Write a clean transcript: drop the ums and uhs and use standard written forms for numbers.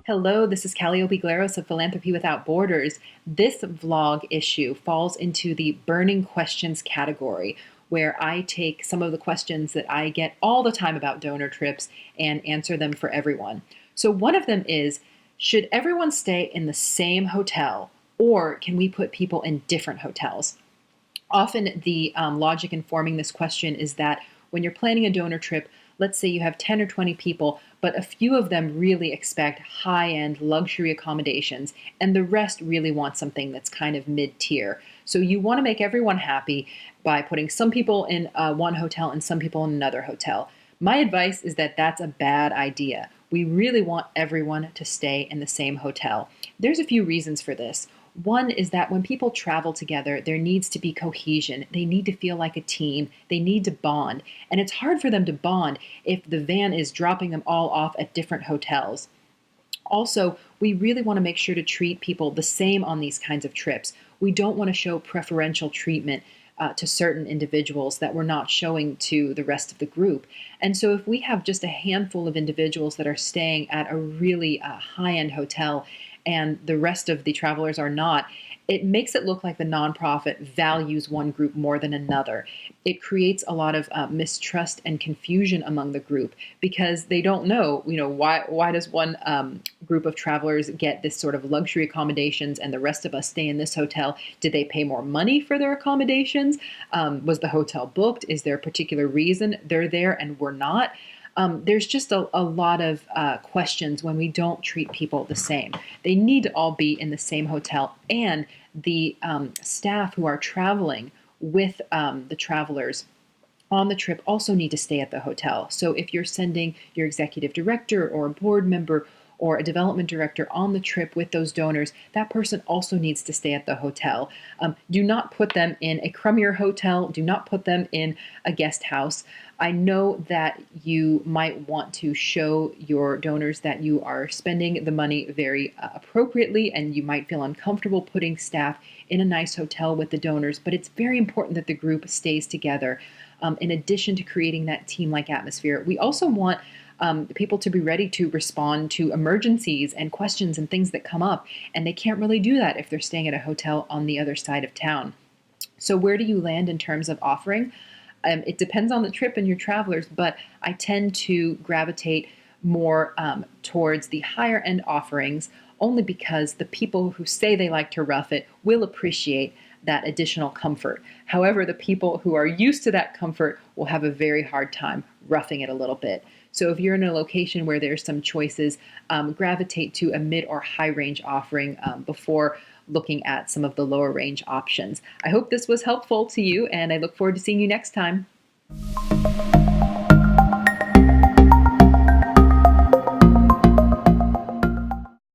Hello, this is Calliope Glaros of Philanthropy Without Borders. This vlog issue falls into the burning questions category, where I take some of the questions that I get all the time about donor trips and answer them for everyone. So one of them is, should everyone stay in the same hotel, or can we put people in different hotels? Often the logic informing this question is that when you're planning a donor trip, let's say you have 10 or 20 people, but a few of them really expect high-end luxury accommodations, and the rest really want something that's kind of mid-tier. So you want to make everyone happy by putting some people in one hotel and some people in another hotel. My advice is that that's a bad idea. We really want everyone to stay in the same hotel. There's a few reasons for this. One is that when people travel together, there needs to be cohesion. They need to feel like a team. They need to bond. And it's hard for them to bond if the van is dropping them all off at different hotels. Also, we really want to make sure to treat people the same on these kinds of trips. We don't want to show preferential treatment to certain individuals that we're not showing to the rest of the group. And so if we have just a handful of individuals that are staying at a really high-end hotel and the rest of the travelers are not, it makes it look like the nonprofit values one group more than another. It creates a lot of mistrust and confusion among the group because they don't know, why does one group of travelers get this sort of luxury accommodations and the rest of us stay in this hotel? Did they pay more money for their accommodations? Was the hotel booked? Is there a particular reason they're there and we're not? There's just a lot of questions when we don't treat people the same. They need to all be in the same hotel, and the staff who are traveling with the travelers on the trip also need to stay at the hotel. So if you're sending your executive director or a board member or a development director on the trip with those donors, that person also needs to stay at the hotel. Do not put them in a crummier hotel. Do not put them in a guest house. I know that you might want to show your donors that you are spending the money very appropriately, and you might feel uncomfortable putting staff in a nice hotel with the donors, but it's very important that the group stays together. In addition to creating that team-like atmosphere, we also want people to be ready to respond to emergencies and questions and things that come up, and they can't really do that if they're staying at a hotel on the other side of town. So where do you land in terms of offering? It depends on the trip and your travelers, but I tend to gravitate more towards the higher end offerings only because the people who say they like to rough it will appreciate that additional comfort. However, the people who are used to that comfort will have a very hard time roughing it a little bit. So if you're in a location where there's some choices, gravitate to a mid or high range offering before looking at some of the lower range options. I hope this was helpful to you, and I look forward to seeing you next time.